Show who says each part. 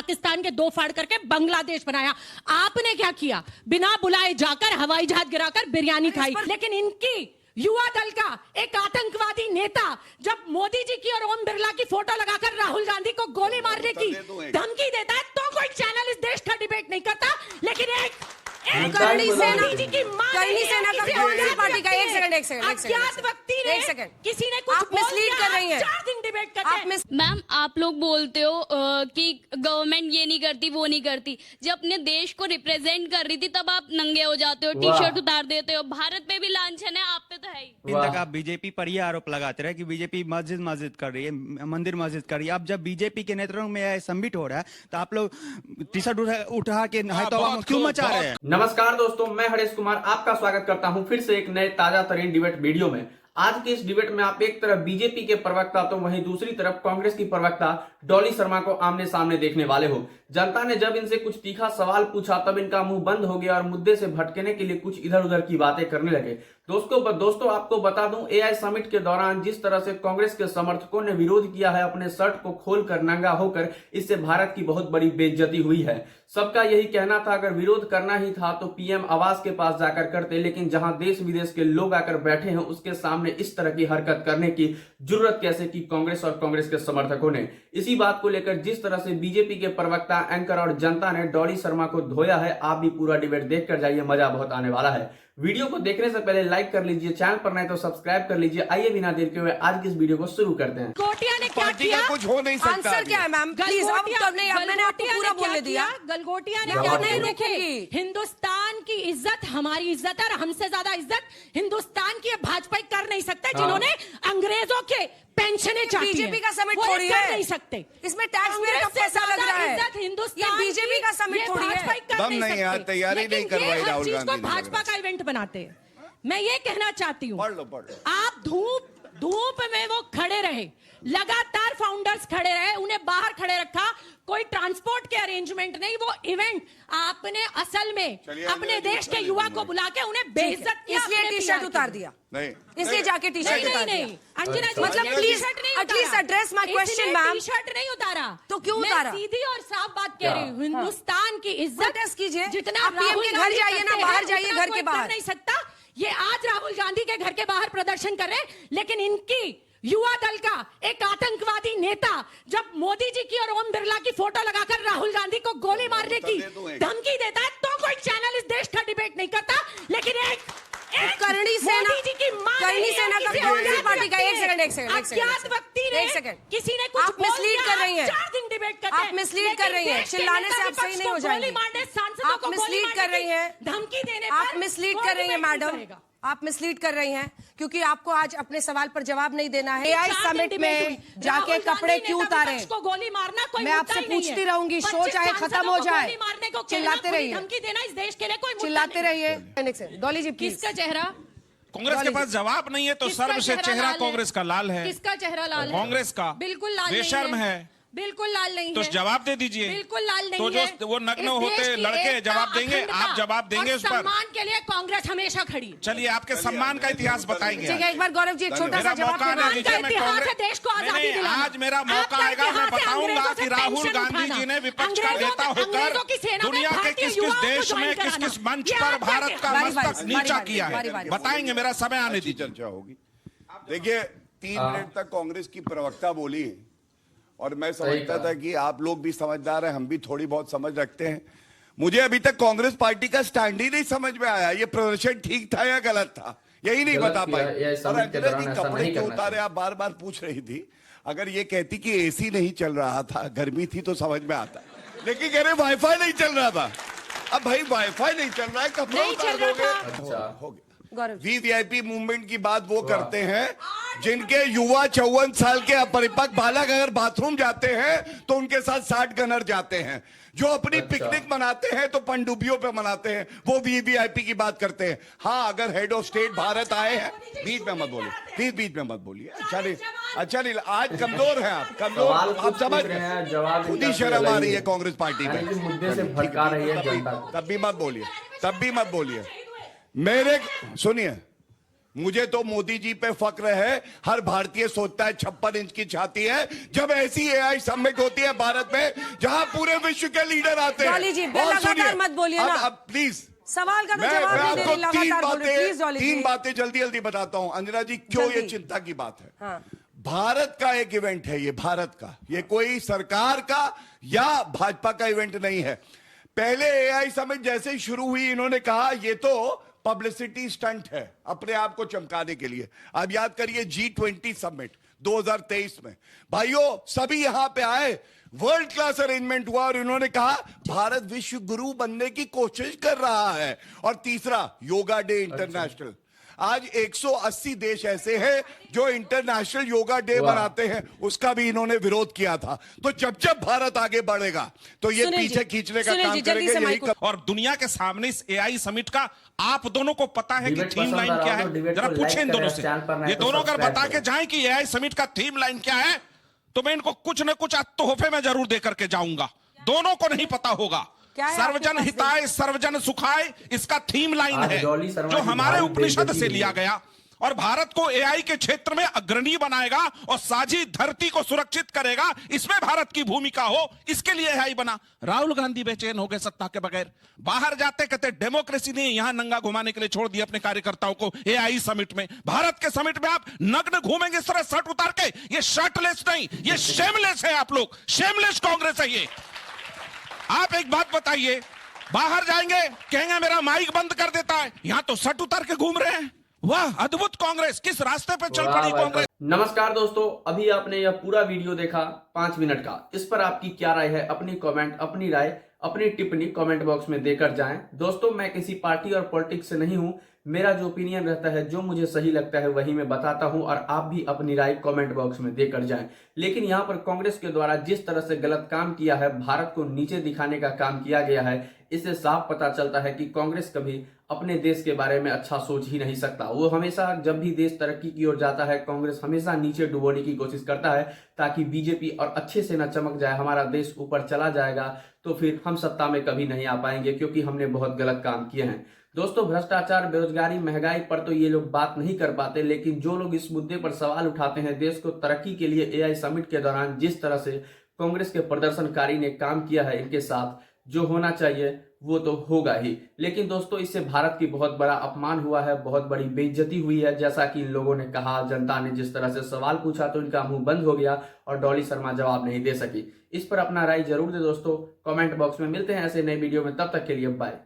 Speaker 1: पाकिस्तान के दो फाड़ करके बांग्लादेश बनाया। आपने क्या किया? बिना बुलाए जाकर हवाई जहाज गिराकर बिरयानी खाई। लेकिन इनकी युवा दल का एक आतंकवादी नेता जब मोदी जी की और ओम बिरला की फोटो लगाकर राहुल गांधी को गोली मारने की धमकी देता है तो कोई चैनल इस देश का डिबेट नहीं करता। लेकिन
Speaker 2: करणी सेना का कौन सी पार्टी का? एक सेकंड
Speaker 1: किसी ने कुछ
Speaker 2: आप मिसलीड कर रही हैं।
Speaker 1: 4 दिन डिबेट करते हैं।
Speaker 3: मैम आप लोग बोलते हो कि गवर्नमेंट ये नहीं करती वो नहीं करती। जब अपने देश को रिप्रेजेंट कर रही थी तब आप नंगे हो जाते हो, टी शर्ट उतार देते हो। भारत पे भी लांछन है, आप पे तो है ही।
Speaker 4: दिन तक आप बीजेपी पर ये आरोप लगाते रहे कि बीजेपी मस्जिद कर रही है, मंदिर मस्जिद कर रही है। अब जब बीजेपी के नेतृत्व में समिट हो रहा है तो आप लोग टी शर्ट उठा के क्यों मचा रहे हैं?
Speaker 5: नमस्कार दोस्तों, मैं हरेश कुमार आपका स्वागत करता हूं फिर से एक नए ताजा तरीन डिबेट वीडियो में। आज के इस डिबेट में आप एक तरफ बीजेपी के प्रवक्ता तो वहीं दूसरी तरफ कांग्रेस की प्रवक्ता डॉली शर्मा को आमने सामने देखने वाले हो। जनता ने जब इनसे कुछ तीखा सवाल पूछा तब इनका मुंह बंद हो गया और मुद्दे से भटकने के लिए कुछ इधर उधर की बातें करने लगे। दोस्तों आपको बता दूं, एआई समिट के दौरान जिस तरह से कांग्रेस के समर्थकों ने विरोध किया है अपने शर्ट को खोलकर नंगा होकर, इससे भारत की बहुत बड़ी बेइज्जती हुई है। सबका यही कहना था अगर विरोध करना ही था तो पीएम आवास के पास जाकर करते, लेकिन जहां देश विदेश के लोग आकर बैठे हैं उसके सामने इस तरह की हरकत करने की जरूरत कैसे की कांग्रेस और कांग्रेस के समर्थकों ने। इसी बात को लेकर जिस तरह से बीजेपी के प्रवक्ता, एंकर और जनता ने डॉली शर्मा को धोया है, आप भी पूरा डिबेट देखकर जाइए, मजा बहुत आने वाला है। वीडियो को देखने से पहले लाइक कर लीजिए, चैनल पर नए तो सब्सक्राइब कर लीजिए। आइए बिना देर के हुए आज की इस वीडियो को शुरू करते हैं।
Speaker 1: गलगोटिया ने क्या किया?
Speaker 6: कुछ हो नहीं सकता।
Speaker 2: आंसर क्या है मैम? प्लीज अब तो मैंने आपको पूरा बोलने दिया।
Speaker 1: गलगोटिया ने क्या नहीं रुकेगी। हिंदुस्तान की इज्जत हमारी इज्जत है और हमसे ज्यादा इज्जत हिंदुस्तान की भाजपा कर नहीं सकता, जिन्होंने अंग्रेजों के पेंशनें चाहती है।
Speaker 2: बीजेपी का समिट थोड़ी है,
Speaker 1: नहीं सकते।
Speaker 2: इसमें टैक्स पेयर का पैसा लग रहा है।
Speaker 1: हिंदुस्तान
Speaker 2: ये बीजेपी का समिट थोड़ी है।
Speaker 6: दम नहीं है, तैयारी नहीं करवाई राहुल गांधी ने।
Speaker 1: भाजपा का इवेंट बनाते हैं। मैं ये कहना चाहती हूँ,
Speaker 6: पढ़ लो।
Speaker 1: आप धूप में वो खड़े रहे, लगातार फाउंडर्स खड़े रहे, उन्हें बाहर खड़े रखा, कोई ट्रांसपोर्ट के अरेंजमेंट नहीं। वो इवेंट आपने असल में अपने देश के युवा को बुला के उन्हें बेइज्जत किया,
Speaker 2: इसलिए टी शर्ट उतार दिया।
Speaker 6: नहीं,
Speaker 2: इसलिए जाके टी शर्ट उतार दिया।
Speaker 1: अंजना जी,
Speaker 2: मतलब please at least address my question ma'am.
Speaker 1: T shirt नहीं उतारा
Speaker 2: तो क्यों उतारा?
Speaker 1: सीधी और साफ बात कह रही हूँ, हिंदुस्तान की इज्जत
Speaker 2: कीजिए।
Speaker 1: जितना
Speaker 2: आप पीएम के घर जाइए ना, बाहर जाइए, घर के बाहर
Speaker 1: नहीं सकता। ये आज राहुल गांधी के घर के बाहर प्रदर्शन कर रहे हैं, लेकिन इनकी युवा दल का एक आतंकवादी नेता जब मोदी जी की और ओम बिरला की फोटो लगाकर राहुल गांधी को गोली मारने की धमकी देता है तो कोई चैनल इस देश का डिबेट नहीं करता। लेकिन
Speaker 2: करणी सेना का कौन सी पार्टी का? एक सेकंड
Speaker 1: किसी ने कुछ
Speaker 2: आप मिसलीड कर रही हैं।
Speaker 1: 4 दिन डिबेट करते हैं।
Speaker 2: आप मिसलीड कर रही हैं। चिल्लाने से आप सही नहीं हो जाएंगे। आप मिसलीड कर रही हैं,
Speaker 1: धमकी देने पर
Speaker 2: आप मिसलीड कर रही हैं मैडम, आप मिसलीड कर रही हैं क्योंकि आपको आज अपने सवाल पर जवाब नहीं देना है। एआई समिट में जाके कपड़े क्यों उतारे?
Speaker 1: गोली मारना कोई
Speaker 2: मैं आपसे पूछती रहूंगी, शो चाहे खत्म हो जाए, चिल्लाते रहिए,
Speaker 1: धमकी देना इस देश के लिए कोई
Speaker 2: चिल्लाते रहिए। डॉली जी
Speaker 1: किसका चेहरा?
Speaker 7: कांग्रेस के पास जवाब नहीं है तो सर्व से चेहरा कांग्रेस का लाल है।
Speaker 1: किसका चेहरा लाल है?
Speaker 7: कांग्रेस का।
Speaker 1: बिल्कुल लाल
Speaker 7: बेशर्म है।
Speaker 1: बिल्कुल लाल नहीं
Speaker 7: तो
Speaker 1: है।
Speaker 7: जवाब दे दीजिए।
Speaker 1: बिल्कुल लाल नहीं
Speaker 7: तो
Speaker 1: है।
Speaker 7: जो वो नग्न होते लड़के जवाब देंगे, आप जवाब देंगे उस पर।
Speaker 1: सम्मान के लिए कांग्रेस हमेशा खड़ी है।
Speaker 7: चलिए आपके सम्मान का इतिहास बताएंगे।
Speaker 2: ठीक है, एक बार गौरव जी एक छोटा सा जवाब
Speaker 1: देश को आजादी दिलाना।
Speaker 7: आज मेरा मौका आएगा, मैं बताऊंगा कि राहुल गांधी जी ने विपक्ष का नेता होकर दुनिया के किस किस देश में किस किस मंच पर भारत का मस्तक नीचा किया है, बताएंगे। मेरा समय आने दीजिए,
Speaker 6: चर्चा होगी। देखिए 3 मिनट तक कांग्रेस की प्रवक्ता बोली और मैं समझता था कि आप लोग भी समझदार हैं, हम भी थोड़ी बहुत समझ रखते हैं। मुझे अभी तक कांग्रेस पार्टी का स्टैंड ही नहीं समझ में आया, ये प्रदर्शन ठीक था या गलत था, यही नहीं बता पाए। और अंजना जी कपड़े क्यों उतारे आप बार बार पूछ रही थी। अगर ये कहती कि एसी नहीं चल रहा था, गर्मी थी तो समझ में आता, लेकिन कह रहे वाईफाई नहीं चल रहा था। अब भाई वाईफाई नहीं चल रहा है, कपड़े उतार दोगे, हो गया। वीवीआईपी मूवमेंट की बात वो करते हैं जिनके युवा 54 साल के अपरिपक्व बालक अगर बाथरूम जाते हैं तो उनके साथ 60 गनर जाते हैं। जो अपनी पिकनिक मनाते हैं तो पनडुब्बियों पे मनाते हैं, वो वीवीआईपी की बात करते हैं। हाँ, अगर हेड ऑफ स्टेट भारत आए हैं, बीच में मत बोलिए, प्लीज बीच में मत बोलिए। अच्छा नहीं, आज कमजोर है आप, कमजोर आप समझ रहे, खुद ही शर्म आ रही है कांग्रेस पार्टी में, तब भी मत बोलिए। मेरे सुनिए, मुझे तो मोदी जी पे फक्र है। हर भारतीय सोचता है 56 इंच की छाती है जब ऐसी एआई समिट होती है भारत में, जहां पूरे विश्व के लीडर आते हैं।
Speaker 2: डॉली जी,
Speaker 6: और
Speaker 2: लगातार
Speaker 6: सुनिए,
Speaker 2: मत बोलिए ना।
Speaker 6: अब प्लीज
Speaker 2: सवाल का तो
Speaker 6: मैं
Speaker 2: जवाब नहीं दे
Speaker 6: आपको
Speaker 2: रही, लगातार बोल रही। प्लीज डॉली जी।
Speaker 6: तीन बातें जल्दी जल्दी बताता हूं अंजना जी, क्यों ये
Speaker 2: जल्दी।
Speaker 6: चिंता की बात है।
Speaker 2: हाँ।
Speaker 6: भारत का एक इवेंट है ये, भारत का, ये कोई सरकार का या भाजपा का इवेंट नहीं है। पहले एआई समिट जैसे ही शुरू हुई, इन्होंने कहा ये तो पब्लिसिटी स्टंट है अपने आप को चमकाने के लिए। अब याद करिए G20 समिट 2023 में, भाइयों सभी यहां पे आए, वर्ल्ड क्लास अरेंजमेंट हुआ और इन्होंने कहा भारत विश्व गुरु बनने की कोशिश कर रहा है। और तीसरा, योगा डे इंटरनेशनल। आज 180 देश ऐसे हैं जो इंटरनेशनल योगा डे मनाते हैं, उसका भी इन्होंने विरोध किया था। तो जब जब भारत आगे बढ़ेगा तो ये पीछे खींचने का काम करेंगे। यही
Speaker 7: और दुनिया के सामने इस एआई समिट का आप दोनों को पता है कि थीम लाइन क्या है? जरा पूछें इन दोनों से, ये दोनों अगर बता के जाएं कि एआई समिट का थीम लाइन क्या है, तो मैं इनको कुछ न कुछ तोहफे में जरूर दे करके जाऊंगा। दोनों को नहीं पता होगा। सर्वजन हिताय सर्वजन सुखाय इसका थीम लाइन है, जो हमारे उपनिषद से लिया गया और भारत को एआई के क्षेत्र में अग्रणी बनाएगा और साझी धरती को सुरक्षित करेगा। इसमें भारत की भूमिका हो, इसके लिए एआई बना। राहुल गांधी बेचैन हो गए सत्ता के बगैर, बाहर जाते कहते डेमोक्रेसी ने यहां नंगा घुमाने के लिए छोड़ दिया अपने कार्यकर्ताओं को। एआई समिट में, भारत के समिट में आप नग्न घूमेंगे इस तरह शर्ट उतार के। ये शर्टलेस नहीं, ये शेमलेस है। आप लोग शेमलेस कांग्रेस है ये। आप एक बात बताइए, बाहर जाएंगे कहेंगे मेरा माइक बंद कर देता है, यहां तो शर्ट उतार के घूम रहे हैं। वाह अद्भुत कांग्रेस, किस रास्ते पे चल पड़ी कांग्रेस।
Speaker 5: नमस्कार दोस्तों, अभी आपने यह पूरा वीडियो देखा 5 मिनट का। इस पर आपकी क्या राय है? अपनी कमेंट, अपनी राय, अपनी टिप्पणी कमेंट बॉक्स में देकर जाएं। दोस्तों, मैं किसी पार्टी और पॉलिटिक्स से नहीं हूं। मेरा जो ओपिनियन रहता है, जो मुझे सही लगता है, वही मैं बताता हूं और आप भी अपनी राय कमेंट बॉक्स में देकर जाएं। लेकिन यहां पर कांग्रेस के द्वारा जिस तरह से गलत काम किया है, भारत को नीचे दिखाने का काम किया गया है, इससे साफ पता चलता है कि कांग्रेस कभी अपने देश के बारे में अच्छा सोच ही नहीं सकता। वो हमेशा जब भी देश तरक्की की ओर जाता है, कांग्रेस हमेशा नीचे डुबोने की कोशिश करता है ताकि बीजेपी और अच्छे से न चमक जाए, हमारा देश ऊपर चला जाएगा तो फिर हम सत्ता में कभी नहीं आ पाएंगे, क्योंकि हमने बहुत गलत काम किए हैं। दोस्तों, भ्रष्टाचार, बेरोजगारी, महंगाई पर तो ये लोग बात नहीं कर पाते, लेकिन जो लोग इस मुद्दे पर सवाल उठाते हैं, देश को तरक्की के लिए एआई समिट के दौरान जिस तरह से कांग्रेस के प्रदर्शनकारी ने काम किया है, इनके साथ जो होना चाहिए वो तो होगा ही। लेकिन दोस्तों, इससे भारत की बहुत बड़ा अपमान हुआ है, बहुत बड़ी बेइज्जती हुई है। जैसा कि इन लोगों ने कहा, जनता ने जिस तरह से सवाल पूछा तो इनका मुंह बंद हो गया और डॉली शर्मा जवाब नहीं दे सकी। इस पर अपना राय जरूर दे दोस्तों कमेंट बॉक्स में। मिलते हैं ऐसे नए वीडियो में, तब तक के लिए बाय।